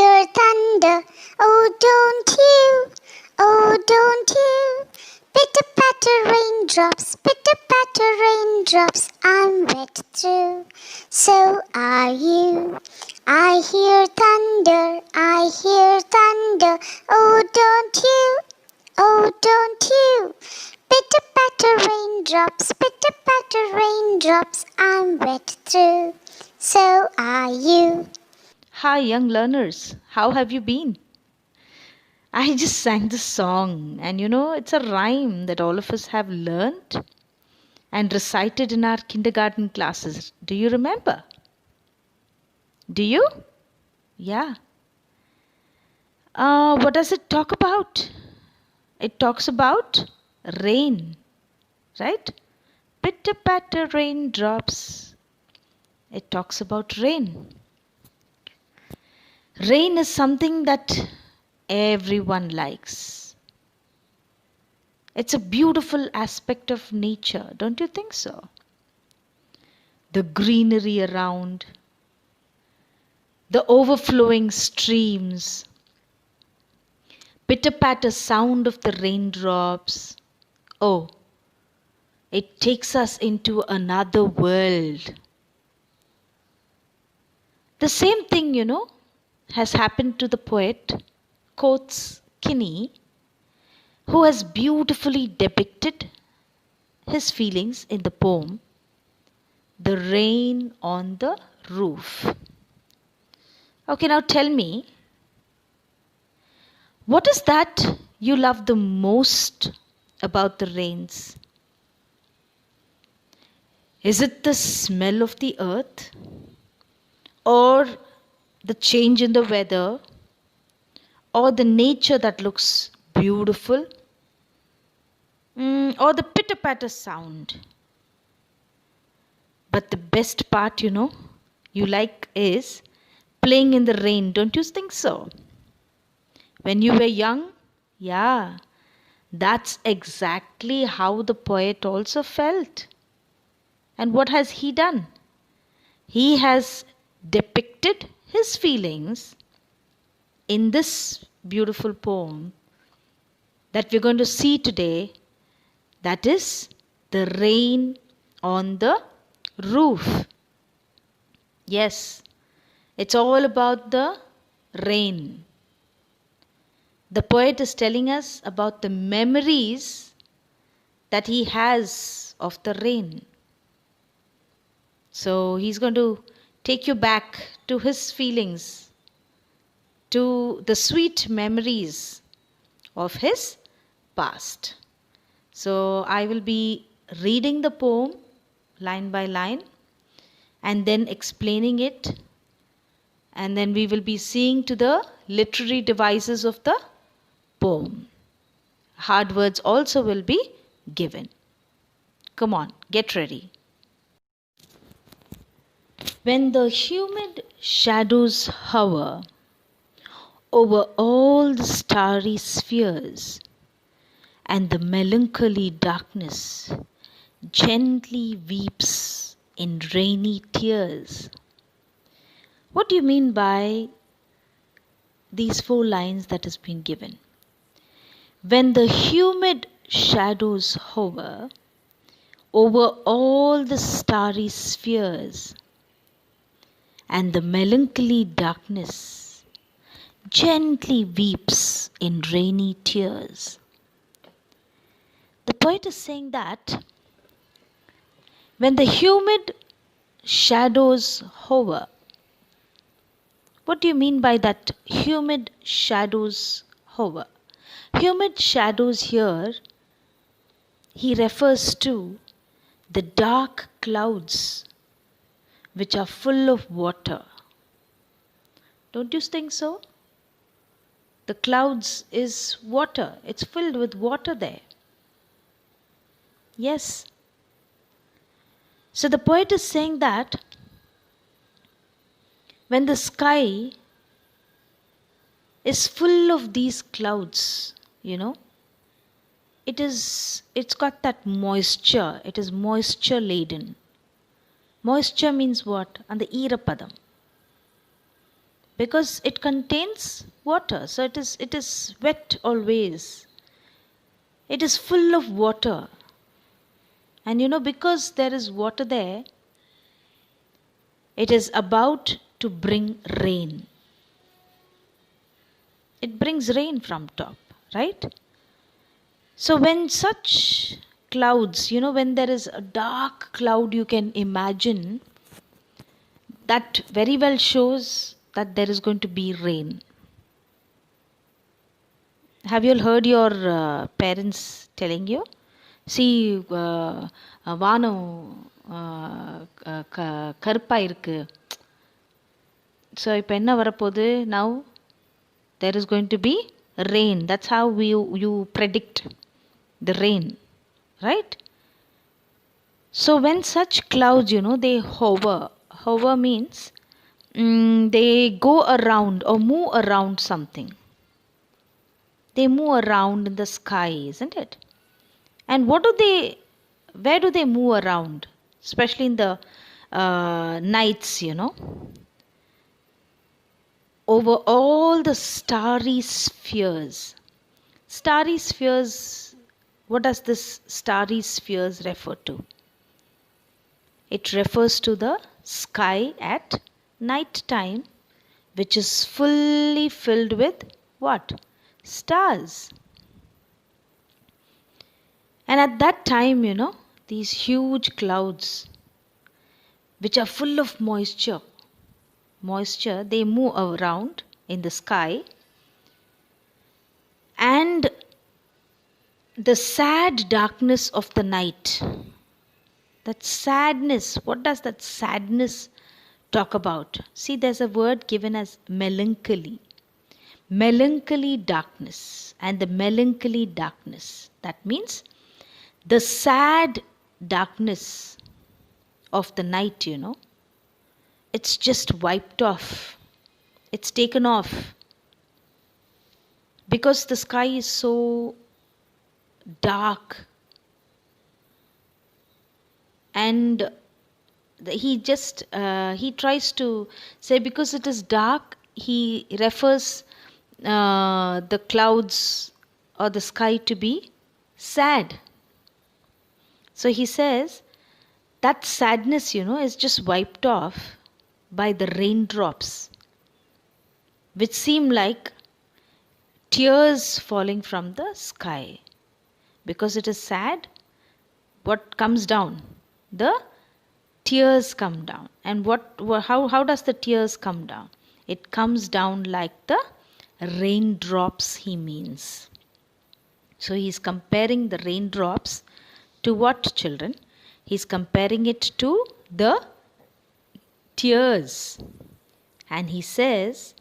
hear thunder. Oh, don't you? Pitter-patter raindrops, pitter-patter raindrops, I'm wet through. So are you. I hear thunder, I hear thunder. Oh, don't you? Pitter-patter raindrops, pitter-patter raindrops, I'm wet through. So are you. Hi, young learners. How have you been? I just sang this song, and it's a rhyme that all of us have learned and recited in our kindergarten classes. Do you remember? Do you? Yeah. What does it talk about? It talks about rain, right? Pitter patter raindrops. It talks about rain. Rain is something that everyone likes. It's a beautiful aspect of nature, don't you think so? The greenery around, the overflowing streams, pitter patter sound of the raindrops. Oh, it takes us into another world. The same thing, has happened to the poet Coates Kinney, who has beautifully depicted his feelings in the poem The Rain on the Roof. Okay, now tell me, what is that you love the most about the rains? Is it the smell of the earth? Or the change in the weather? Or the nature that looks beautiful? Or the pitter patter sound? But the best part, you like is playing in the rain, don't you think so? When you were young, yeah, that's exactly how the poet also felt. And what has he done? He has depicted his feelings in this beautiful poem that we're going to see today, that is The Rain on the Roof. Yes, it's all about the rain. The poet is telling us about the memories that he has of the rain. So he's going to take you back to his feelings, to the sweet memories of his past. So I will be reading the poem line by line and then explaining it, and then we will be seeing to the literary devices of the poem. Hard words also will be given. Come on, get ready. When the humid shadows hover over all the starry spheres, and the melancholy darkness gently weeps in rainy tears. What do you mean by these 4 lines that has been given? When the humid shadows hover over all the starry spheres, and the melancholy darkness gently weeps in rainy tears. The poet is saying that when the humid shadows hover, what do you mean by that? Humid shadows hover. Humid shadows here, he refers to the dark clouds which are full of water. Don't you think so? The clouds is water. It's filled with water there. Yes. So the poet is saying that when the sky is full of these clouds, it's got that moisture. It is moisture laden. Moisture means what? And the eerapadam. because it contains water. So it is wet always. It is full of water. And because there is water there, it is about to bring rain. It brings rain from top, right? So when such clouds, when there is a dark cloud, you can imagine that very well shows that there is going to be rain. Have you all heard your parents telling you? See, வானம் கருப்பா இருக்கு. So இப்போ என்ன வரப்போகுது? Now there is going to be rain. That's how you predict the rain, right? So when such clouds, they hover. Hover means they go around or move around something. They move around in the sky, isn't it? And where do they move around? Especially in the nights, over all the starry spheres. Starry spheres, what does this starry spheres refer to? It refers to the sky at night time, which is fully filled with what? Stars. And at that time, these huge clouds, which are full of moisture, they move around in the sky. And the sad darkness of the night, that sadness, what does that sadness talk about? See, there's a word given as melancholy. Melancholy darkness. And the melancholy darkness, that means the sad darkness of the night, it's just wiped off. It's taken off. Because the sky is so dark. And he tries to say, because it is dark, he refers the clouds or the sky to be sad. So he says that sadness, is just wiped off by the raindrops, which seem like tears falling from the sky. Because it is sad, what comes down? The tears come down. And how does the tears come down? It comes down like the raindrops, he means. So he's comparing the raindrops to what, children? He's comparing it to the tears. And he says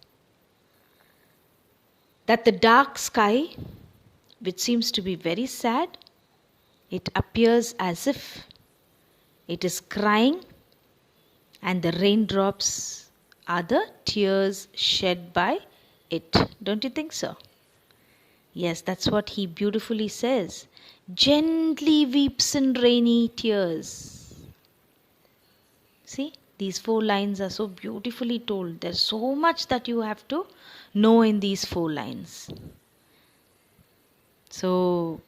that the dark sky, which seems to be very sad, it appears as if it is crying, and the raindrops are the tears shed by it. Don't you think so? Yes, that's what he beautifully says. Gently weeps in rainy tears. See, these 4 lines are so beautifully told. There's so much that you have to know in these 4 lines. So,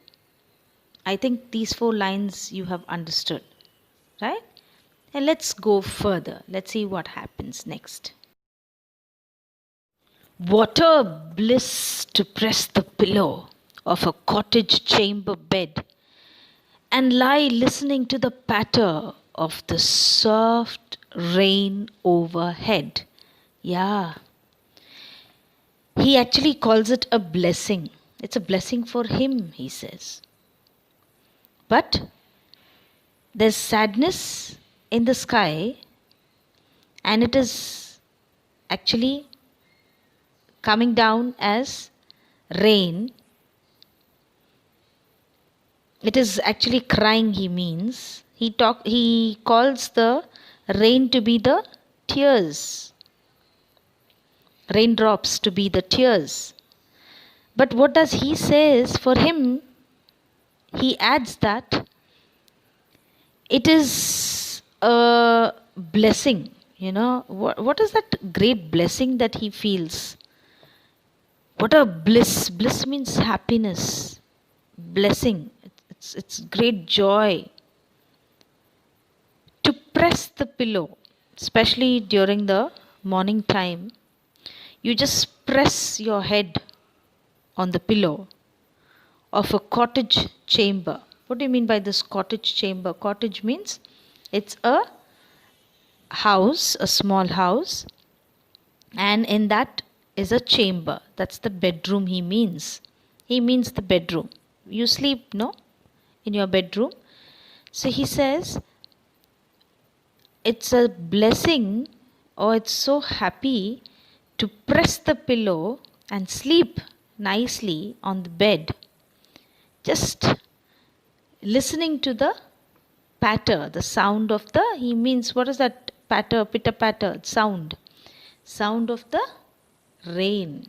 I think these 4 lines you have understood, right? And let's go further. Let's see what happens next. What a bliss to press the pillow of a cottage chamber bed and lie listening to the patter of the soft rain overhead. Yeah. He actually calls it a blessing. It's a blessing for him, he says. But there's sadness in the sky, and it is actually coming down as rain. It is actually crying, he means. He calls the rain to be the tears. Raindrops to be the tears. But what does he says? For him, he adds that it is a blessing. What is that great blessing that he feels? What a bliss. Bliss means happiness, blessing. It's great joy to press the pillow, especially during the morning time. You just press your head on the pillow of a cottage chamber. What do you mean by this cottage chamber? Cottage means it's a house, a small house, and in that is a chamber. That's the bedroom he means. He means the bedroom. You sleep, no? In your bedroom. So he says it's a blessing, or it's so happy to press the pillow and sleep nicely on the bed. Just listening to the patter, the sound of the, he means, what is that patter, pitter patter, sound of the rain.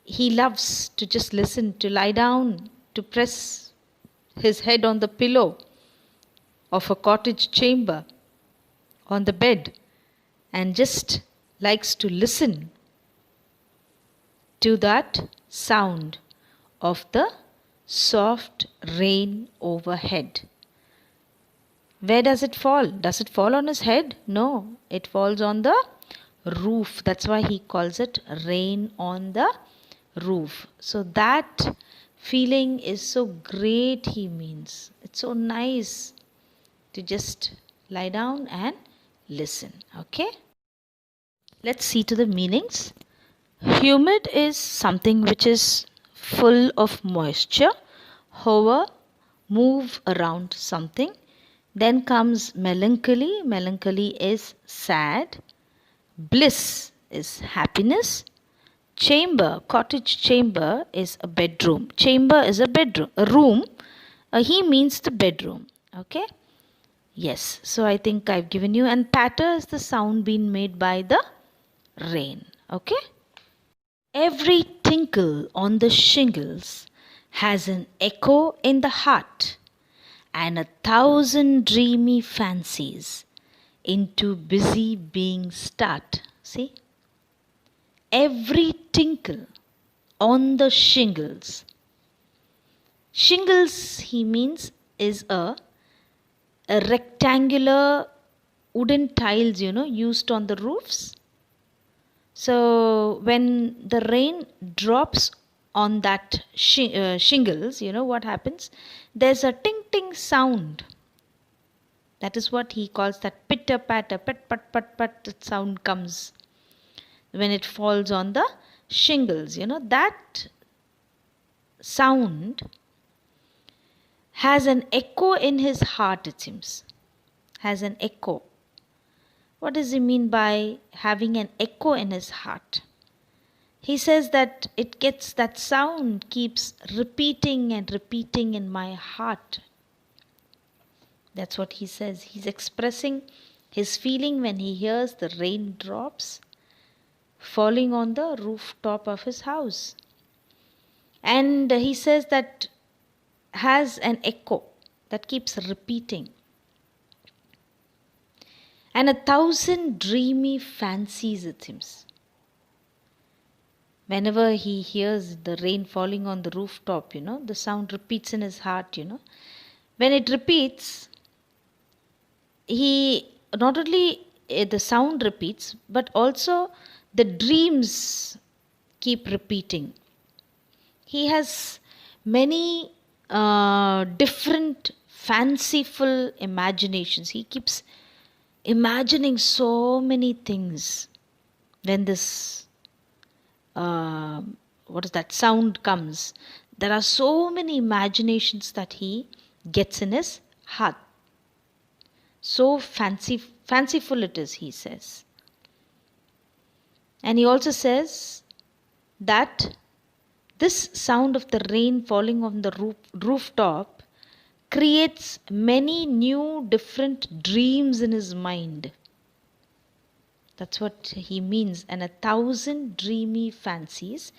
He loves to just listen, to lie down, to press his head on the pillow of a cottage chamber on the bed, and just likes to listen to that sound of the soft rain overhead. Where does it fall? Does it fall on his head? No, it falls on the roof. That's why he calls it rain on the roof. So that feeling is so great, he means. It's so nice to just lie down and listen. Okay? Let's see to the meanings. Humid is something which is full of moisture, hover, move around something. Then comes melancholy. Melancholy is sad. Bliss is happiness. Chamber, cottage chamber is a bedroom. Chamber is a bedroom, a room. He means the bedroom. Okay? Yes. So I think I've given you. And patter is the sound being made by the rain. Okay? Every tinkle on the shingles has an echo in the heart, and 1,000 dreamy fancies into busy being start. See? Every tinkle on the shingles. Shingles, he means, is a rectangular wooden tiles, used on the roofs. So when the rain drops on that shingles, what happens? There's a ting ting sound. That is what he calls that pitter patter, pet pat pat pat sound comes when it falls on the shingles. That sound has an echo in his heart, it seems. Has an echo. What does he mean by having an echo in his heart? He says that that sound keeps repeating and repeating in my heart. That's what he says. He's expressing his feeling when he hears the raindrops falling on the rooftop of his house. And he says that has an echo that keeps repeating. And 1,000 dreamy fancies, it seems. Whenever he hears the rain falling on the rooftop, the sound repeats in his heart, When it repeats, he not only the sound repeats, but also the dreams keep repeating. He has many different fanciful imaginations. He keeps imagining so many things when this sound comes. There are so many imaginations that he gets in his heart. So fanciful it is, he says. And he also says that this sound of the rain falling on the rooftop creates many new different dreams in his mind. That's what he means. And 1,000 dreamy fancies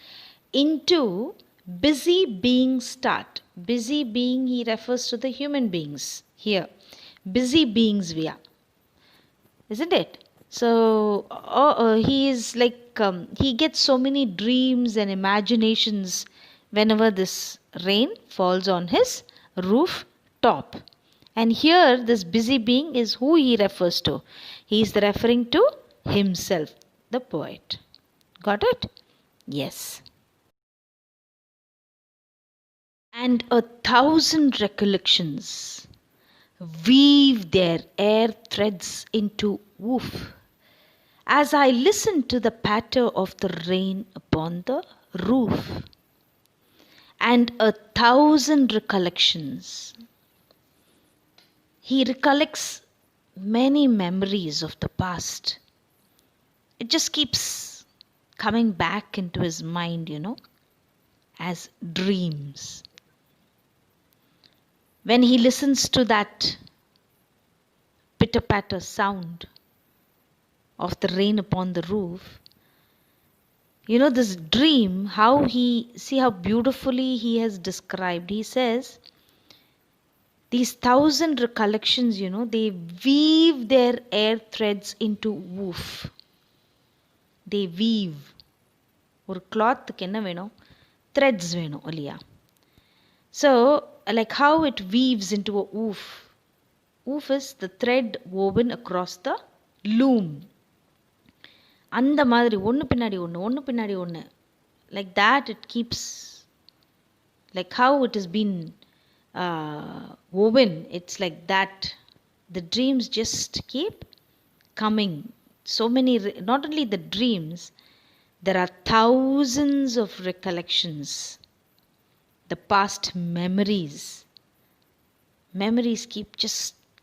into busy being start. Busy being, he refers to the human beings here. Busy beings we are. isn't it? So he is like he gets so many dreams and imaginations whenever this rain falls on his roof top. And here this busy being is who he refers to. He is referring to himself, the poet. Got it? Yes. And 1,000 recollections weave their air threads into woof as I listen to the patter of the rain upon the roof. And 1,000 recollections. He recollects many memories of the past. It just keeps coming back into his mind, as dreams. When he listens to that pitter-patter sound of the rain upon the roof, this dream, see how beautifully he has described. He says, these 1,000 recollections, they weave their air threads into woof. They weave. ஒரு cloth-க்கு என்ன வேணும்? Threads வேணும் இல்லையா? So, like how it weaves into a woof. Woof is the thread woven across the loom. அந்த மாதிரி ஒன்று பின்னாடி ஒன்று like that it keeps, like how it has been woven, it's like that. The dreams just keep coming. So many, not only the dreams, there are thousands of recollections, the past memories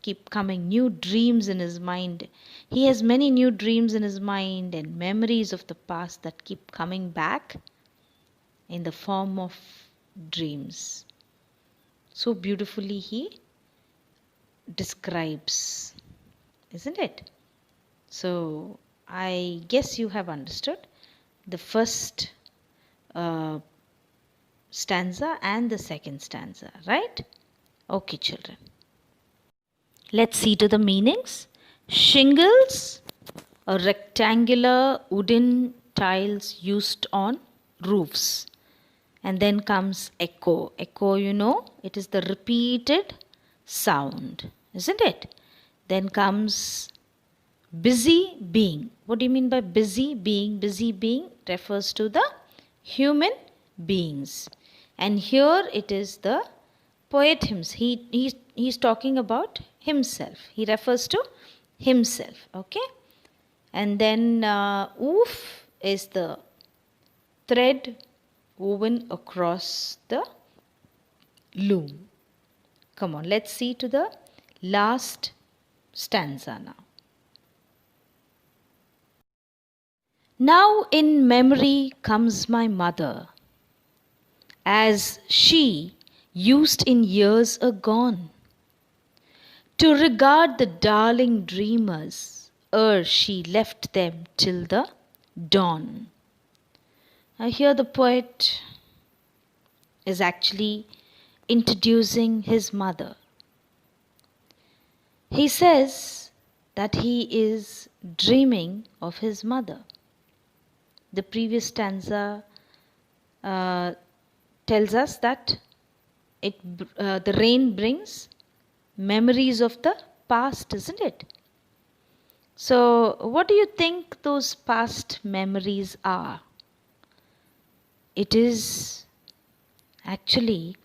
keep coming, new dreams in his mind. He has many new dreams in his mind and memories of the past that keep coming back in the form of dreams. So beautifully he describes, isn't it? So I guess you have understood the first stanza and the second stanza, right? Okay, children. Let's see to the meanings. Shingles, a rectangular wooden tiles used on roofs. And then comes echo. Echo, it is the repeated sound, isn't it? Then comes busy being. What do you mean by busy being? Busy being refers to the human beings. And here it is the poet himself. He's talking about himself. He refers to himself. Okay? And then woof is the thread woven across the loom. Come on, let's see to the last stanza now. Now in memory comes my mother, as she used in years agone, to regard the darling dreamers ere she left them till the dawn. Here the poet is actually introducing his mother. He says that he is dreaming of his mother. The previous stanza tells us that the rain brings memories of the past, isn't it? So, what do you think those past memories are? It is actually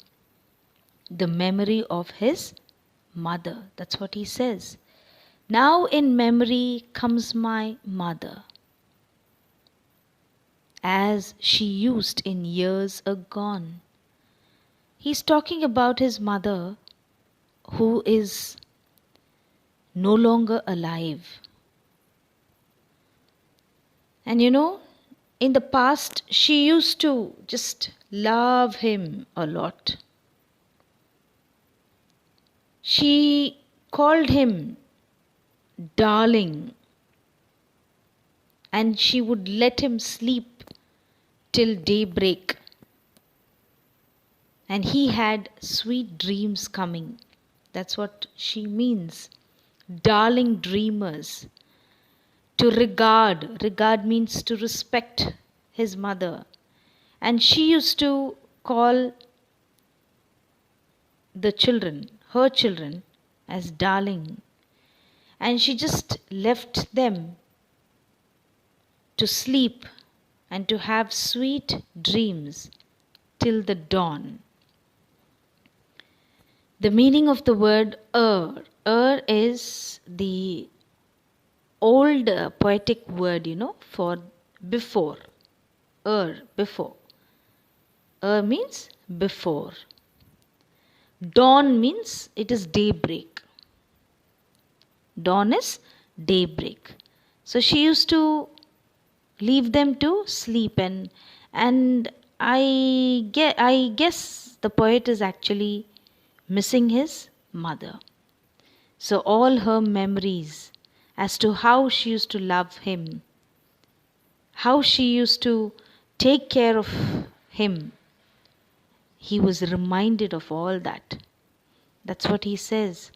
the memory of his mother. That's what he says. Now in memory comes my mother, as she used in years agone. He's talking about his mother who is no longer alive. And in the past, she used to just love him a lot. She called him darling, and she would let him sleep till daybreak. And he had sweet dreams coming. That's what she means. Darling dreamers. to regard. Regard means to respect his mother. And she used to call her children, as darling. And she just left them to sleep and to have sweet dreams till the dawn. The meaning of the word is the old poetic word, for before. Before. Means before. Dawn means it is daybreak. Dawn is daybreak. So she used to leave them to sleep, and I guess the poet is actually missing his mother. So all her memories as to how she used to love him, how she used to take care of him, he was reminded of all that. That's what he says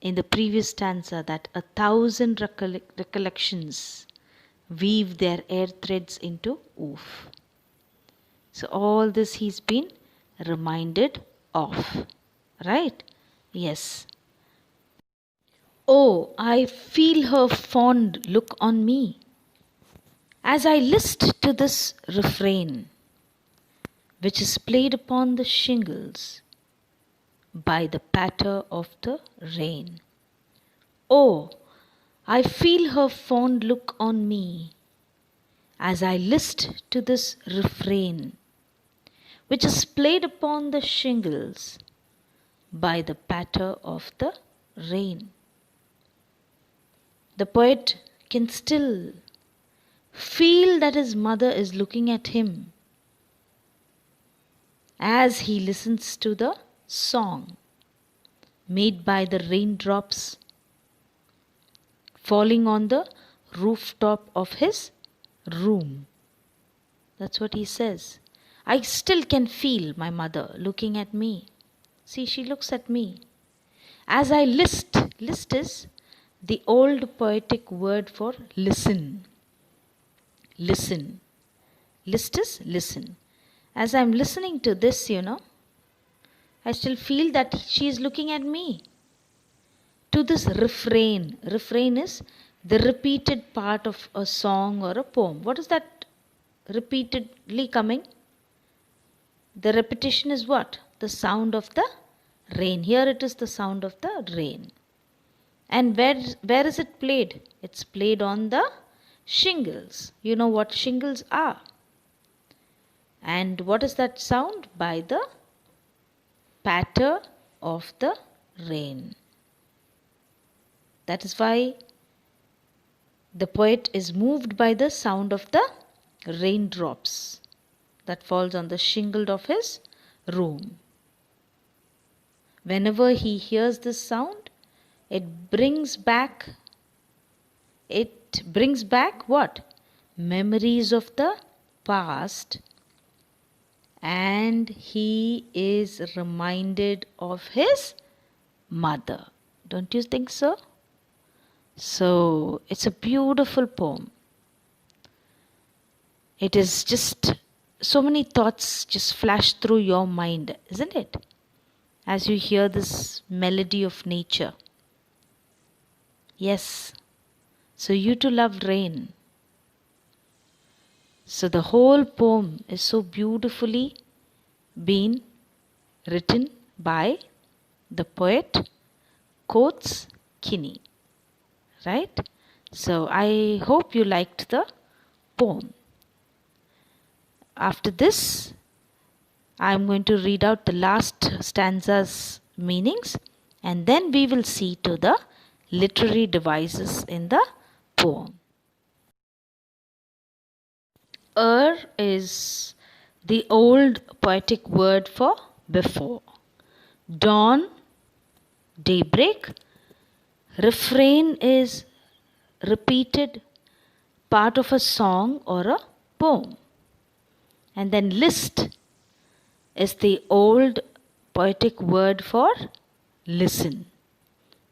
in the previous stanza, that 1,000 recollections weave their air threads into woof. So all this he's been reminded of. Right? Yes. Oh, I feel her fond look on me as I list to this refrain, which is played upon the shingles by the patter of the rain. Oh, I feel her fond look on me as I list to this refrain, which is played upon the shingles by the patter of the rain. The poet can still feel that his mother is looking at him as he listens to the song made by the raindrops falling on the rooftop of his room. That's what he says. I still can feel my mother looking at me. See, she looks at me. As I list is the old poetic word for listen. Listen. List is listen. As I'm listening to this, I still feel that she is looking at me. To this refrain. Refrain is the repeated part of a song or a poem. What is that repeatedly coming? The repetition is what? The sound of the rain. Here it is the sound of the rain. And where is it played? It's played on the shingles. You know what shingles are. And what is that sound? By the patter of the rain. That is why the poet is moved by the sound of the raindrops that falls on the shingle of his room. Whenever he hears this sound, it brings back what? Memories of the past, and he is reminded of his mother. Don't you think so? So it's a beautiful poem. It is just so many thoughts just flash through your mind, isn't it? As you hear this melody of nature. Yes. So you too love rain. So the whole poem is so beautifully been written by the poet Coates Kinney. Right? So I hope you liked the poem. After this, I am going to read out the last stanza's meanings, and then we will see to the literary devices in the poem. Is the old poetic word for before. Dawn, daybreak. Refrain is repeated part of a song or a poem. And then list is the old poetic word for listen.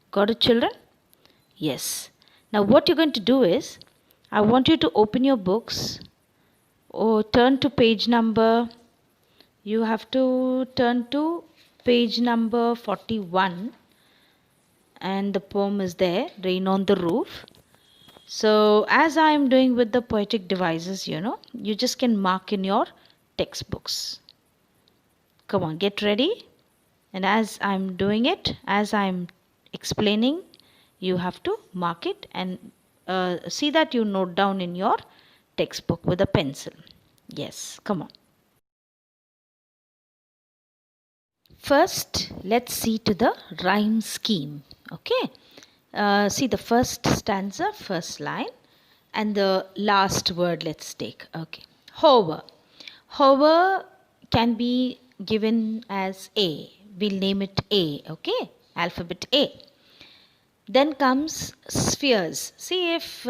Got it, children? Yes. Now what you're going to do is, I want you to open your books or turn to page number, you have to turn to page number 41, and the poem is there, Rain on the Roof. So as I am doing with the poetic devices, you just can mark in your textbooks. Come on, get ready. And as I'm doing it, as I'm explaining, you have to mark it and see that you note down in your textbook with a pencil. Yes, come on. First, let's see to the rhyme scheme. Okay. See the first stanza, first line, and the last word let's take. Okay. Hover. Hover can be given as A. We'll name it A. Okay. Alphabet A. Then comes spheres. See if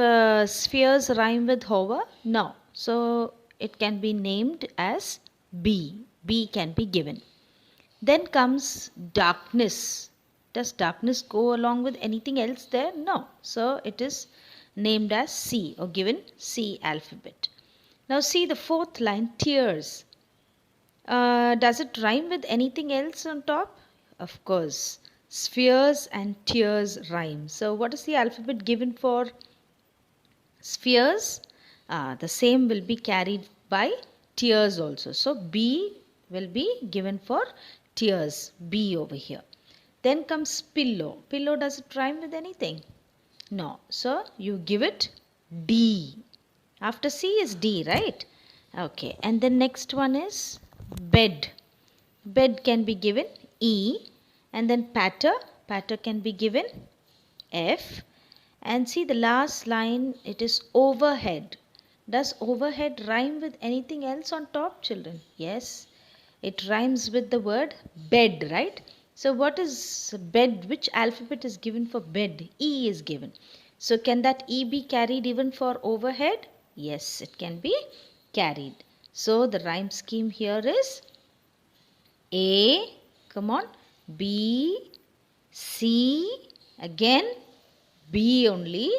spheres rhyme with hover? No. So it can be named as B. B can be given. Then comes darkness. Does darkness go along with anything else there? No. So it is named as C or given C alphabet. Now see the fourth line, tears. Does it rhyme with anything else on top? Of course. Spheres and tears rhyme. So what is the alphabet given for spheres? The same will be carried by tears also. So B will be given for tears. B over here. Then comes pillow. Pillow, does it rhyme with anything? No. So you give it D. After C is D, right? Okay. And the next one is bed. Bed can be given E. And then patter. Patter can be given F. And see the last line, it is overhead. Does overhead rhyme with anything else on top, children? Yes. It rhymes with the word bed, right? So what is bed? Which alphabet is given for bed? E is given. So can that E be carried even for overhead? Yes, it can be carried. So the rhyme scheme here is A, come on, B, C, again B only,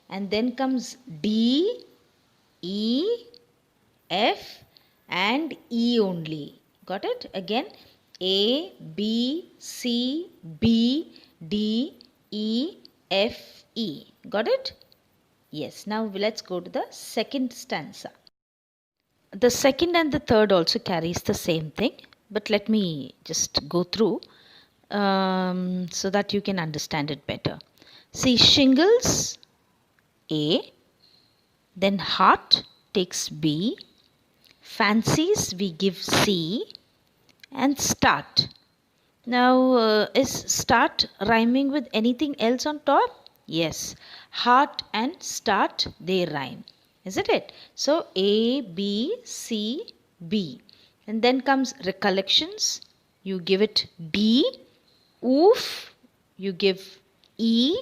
and then comes D, E, F and E only. Got it? Again A, B, C, B, D, E, F, E. Got it? Yes. Now let's go to the second stanza. The second and the third also carries the same thing, but let me just go through so that you can understand it better. See, shingles, A, then heart takes B, fancies we give C, and start. Now, is start rhyming with anything else on top? Yes, heart and start, they rhyme, isn't it? So A, B, C, B. And then comes recollections, you give it D, woof, you give E,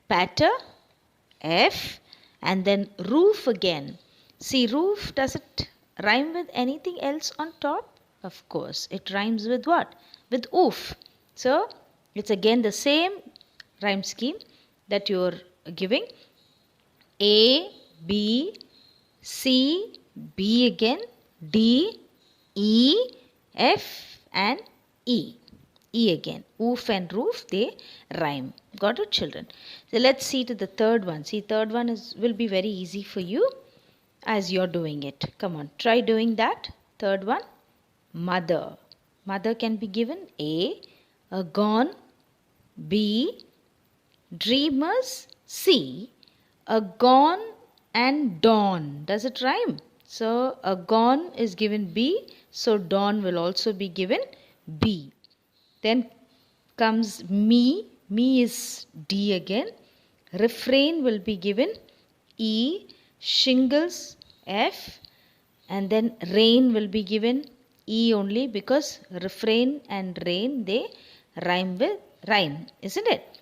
patter, F, and then roof again. See, roof, does it rhyme with anything else on top? Of course, it rhymes with what? With oof. So, it's again the same rhyme scheme that you're giving. A, B, C, B again, D, E, F and E. E again. Oof and roof, they rhyme. Got it, children? So let's see to the third one. See, third one will be very easy for you as you're doing it. Come on, try doing that. Third one, mother. Mother can be given A, gone, B, dreamers, C, a gone and dawn. Does it rhyme? So a gone is given B, so dawn will also be given B. Then comes me. Me is D again. Refrain will be given E. Shingles F. And then rain will be given E only because refrain and rain, they rhyme with rhyme, isn't it?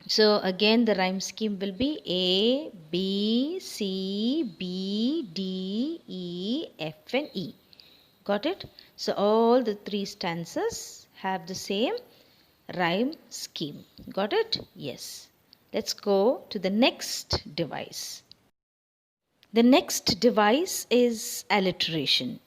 So again the rhyme scheme will be A, B, C, B, D, E, F and E. Got it? So all the three stanzas have the same rhyme scheme. Got it? Yes. Let's go to the next device. The next device is alliteration.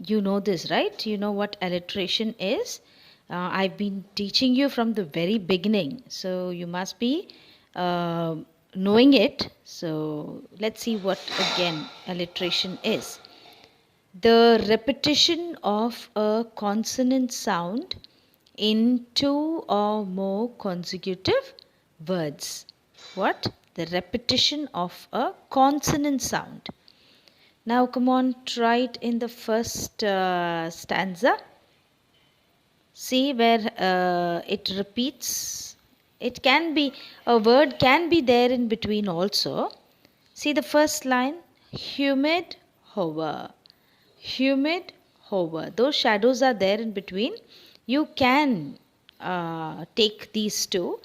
You know this, right? You know what alliteration is. I've been teaching you from the very beginning, so you must be uh, knowing it. So let's see what again alliteration is. The repetition of a consonant sound in two or more consecutive words. What? The repetition of a consonant sound. Now come on, try it in the first stanza. See where it repeats. It can be, a word can be there in between also. See the first line, humid hover. Humid hover. Those shadows are there in between. You can take these two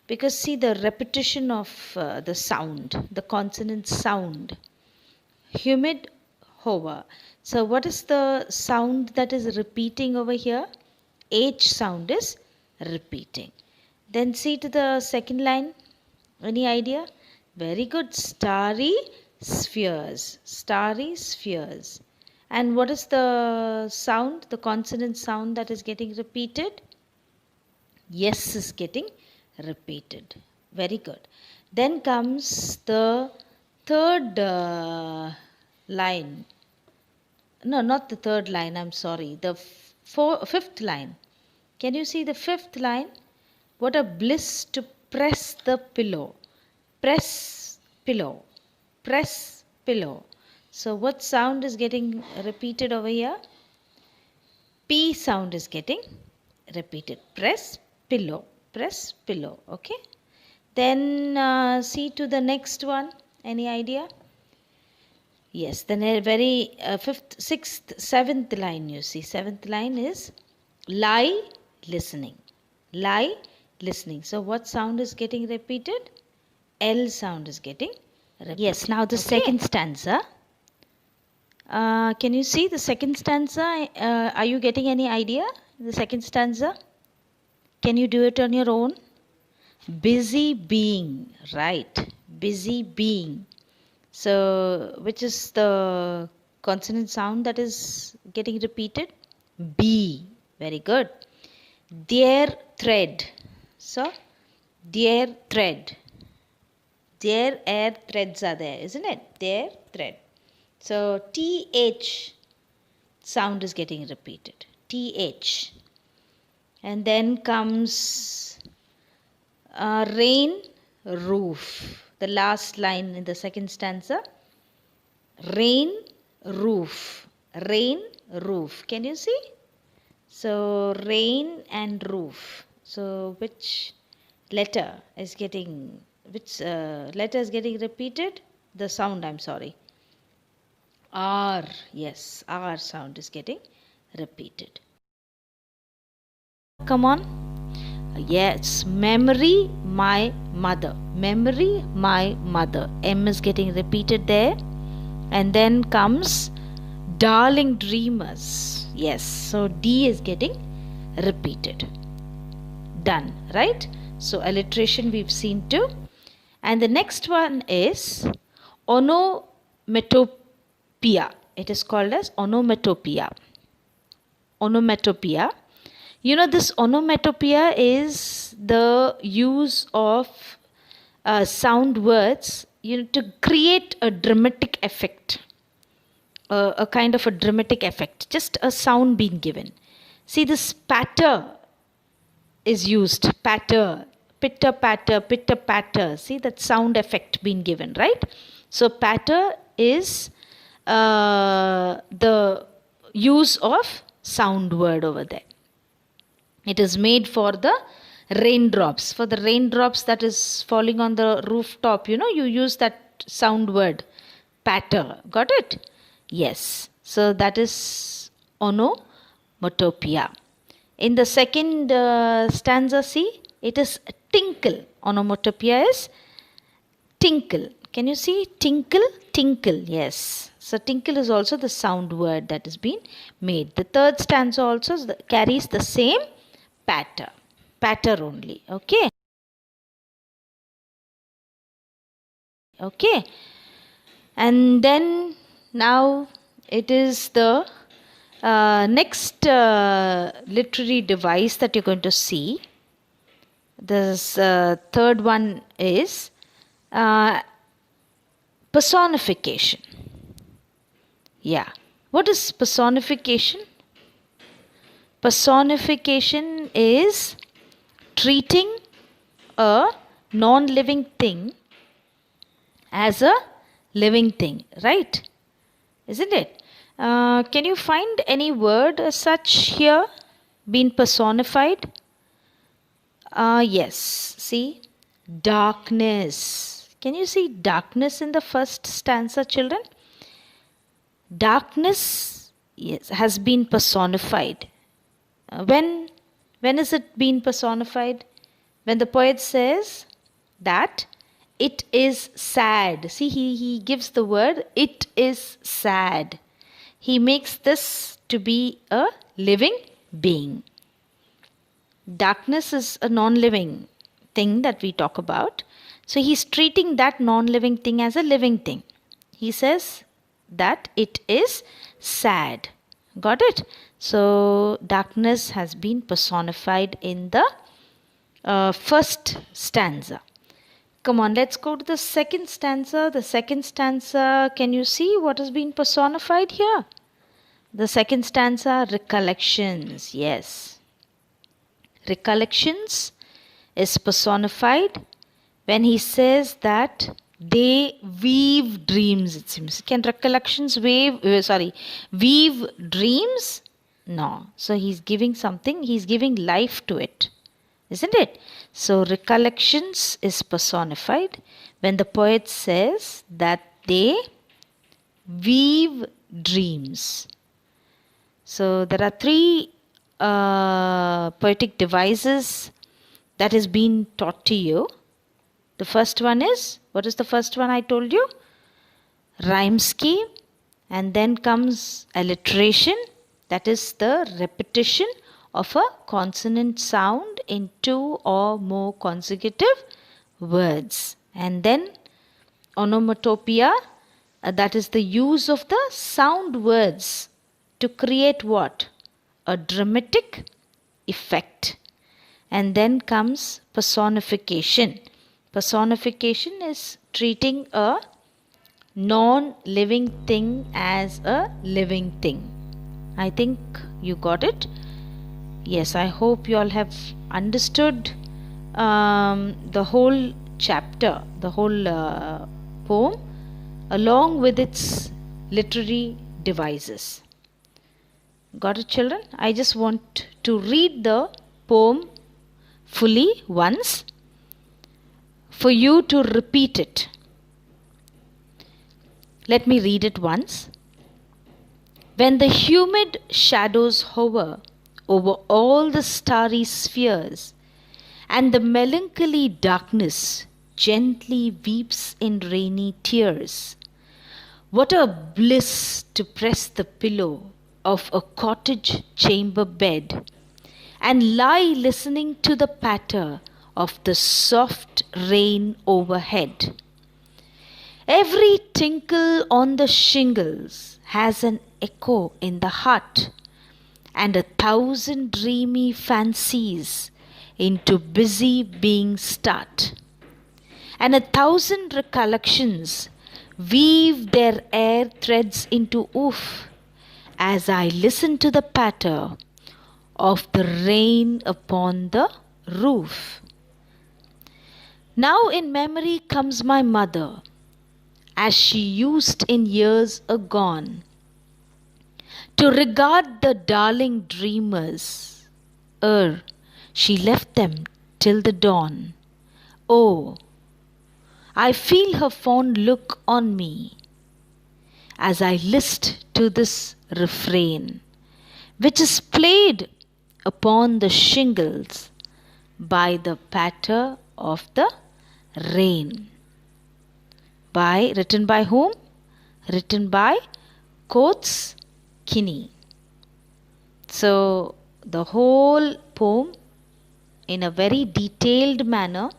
because see the repetition of the sound, the consonant sound. Humid hover. So what is the sound that is repeating over here? H sound is repeating. Then see to the second line. Any idea? Very good. Starry spheres. Starry spheres. And what is the sound, the consonant sound that is getting repeated? Yes is getting repeated. Very good. Then comes the third line. No, not the third line, I'm sorry. The fifth line. Can you see the fifth line? What a bliss to press the pillow. Press pillow. Press pillow. So what sound is getting repeated over here? P sound is getting repeated. Press pillow. Press pillow. Okay. Then see to the next one. Any idea? Yes, then a very fifth, sixth, seventh line you see. Seventh line is lie listening. Lie listening. So what sound is getting repeated? L sound is getting repeated. Yes, now the second stanza. Can you see the second stanza? Are you getting any idea? The second stanza? Can you do it on your own? Busy being, right? Busy being. So, which is the consonant sound that is getting repeated? B. Very good. Their thread. So, their thread. Their air threads are there, isn't it? Their thread. So, TH sound is getting repeated. TH. And then comes rain, roof. The last line in the second stanza. Rain, roof. Rain, roof. Can you see? So, rain and roof. So, which letter is getting, letter is getting repeated? The sound, I'm sorry. R. Yes, R sound is getting repeated. Come on. Yes, memory, my mother. Memory, my mother. M is getting repeated there. And then comes darling dreamers. Yes, so D is getting repeated. Done, right? So alliteration we've seen too. And the next one is onomatopoeia. It is called as onomatopoeia. Onomatopoeia. You know, this onomatopoeia is the use of sound words, to create a dramatic effect, a kind of a dramatic effect, just a sound being given. See, this patter is used, patter, pitter patter. See that sound effect being given, right? So patter is the use of sound word over there. It is made for the raindrops. For the raindrops that is falling on the rooftop, you use that sound word, patter. Got it? Yes. So that is onomatopoeia. In the second stanza, see, it is tinkle. Onomatopoeia is tinkle. Can you see? Tinkle, tinkle. Yes. So tinkle is also the sound word that is being made. The third stanza also carries the same patter only. Okay. Okay. And then now it is the next literary device that you're going to see. This third one is personification. Yeah. What is personification? Personification is treating a non living thing as a living thing, right? Isn't it? Can you find any word as such here being personified? Yes. See, darkness. Can you see darkness in the first stanza, children? Darkness, yes, has been personified. When is it being personified? When the poet says that it is sad. See, he gives the word it is sad. He makes this to be a living being. Darkness is a non-living thing that we talk about. So he's treating that non-living thing as a living thing. He says that it is sad. Got it? So darkness has been personified in the first stanza. Come on, let's go to the second stanza. The second stanza, can you see what has been personified here? The second stanza, recollections. Yes. Recollections is personified when he says that they weave dreams, it seems. Can recollections weave dreams? No. So he's giving something, he's giving life to it. Isn't it? So recollections is personified when the poet says that they weave dreams. So there are three poetic devices that is being taught to you. The first one is, what is the first one I told you? Rhyme scheme. And then comes alliteration, that is the repetition of a consonant sound in two or more consecutive words. And then onomatopoeia, that is the use of the sound words to create what? A dramatic effect. And then comes personification. Personification is treating a non-living thing as a living thing. I think you got it. Yes, I hope you all have understood the whole chapter, the whole poem, along with its literary devices. Got it, children? I just want to read the poem fully once for you to repeat it. Let me read it once. When the humid shadows hover over all the starry spheres, and the melancholy darkness gently weeps in rainy tears, what a bliss to press the pillow of a cottage chamber bed and lie listening to the patter of the soft rain overhead. Every tinkle on the shingles has an echo in the heart, and 1,000 dreamy fancies into busy being start, and 1,000 recollections weave their air threads into woof as I listen to the patter of the rain upon the roof. Now in memory comes my mother, as she used in years agone to regard the darling dreamers, ere she left them till the dawn. Oh, I feel her fond look on me as I list to this refrain, which is played upon the shingles by the patter of the rain. Written by whom? Written by Coates Kinney. So the whole poem in a very detailed manner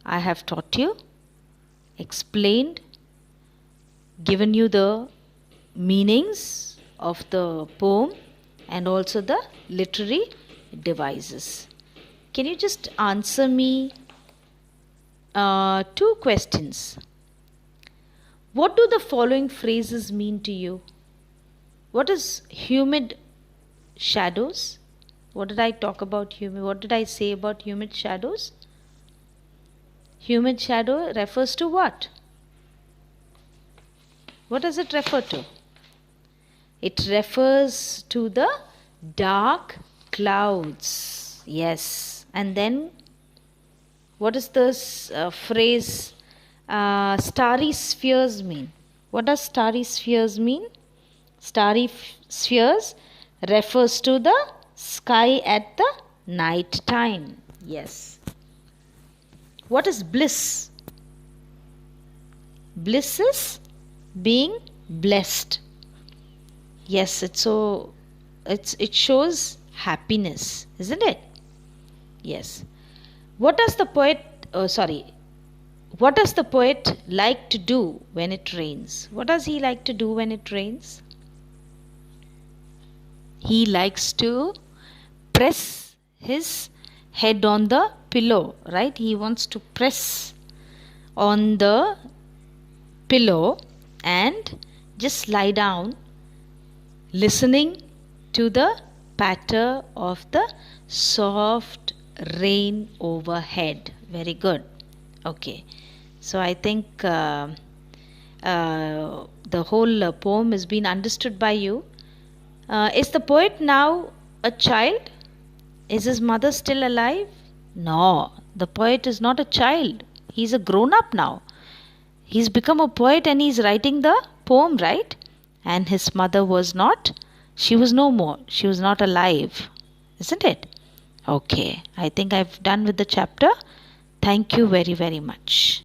I have taught you. explained, given you the meanings of the poem and also the literary devices. Can you just answer me two questions? What do the following phrases mean to you? What is humid shadows? What did I talk about humid? What did I say about humid shadows? Humid shadow refers to what? What does it refer to? It refers to the dark clouds. Yes. And then what does this phrase starry spheres mean? What does starry spheres mean? Starry spheres refers to the sky at the night time. Yes. What is bliss? Bliss is being blessed. Yes, it shows happiness, isn't it? Yes. What does the poet like to do when it rains? What does he like to do when it rains? He likes to press his head on the pillow, right? He wants to press on the pillow and just lie down, listening to the patter of the soft rain overhead. Very good. Okay. So I think the whole poem has been understood by you. Is the poet now a child? Is his mother still alive? No, the poet is not a child. He's a grown up now. He's become a poet and he's writing the poem, right? And his mother was not, she was no more. She was not alive. Isn't it? Okay, I think I've done with the chapter. Thank you very, very much.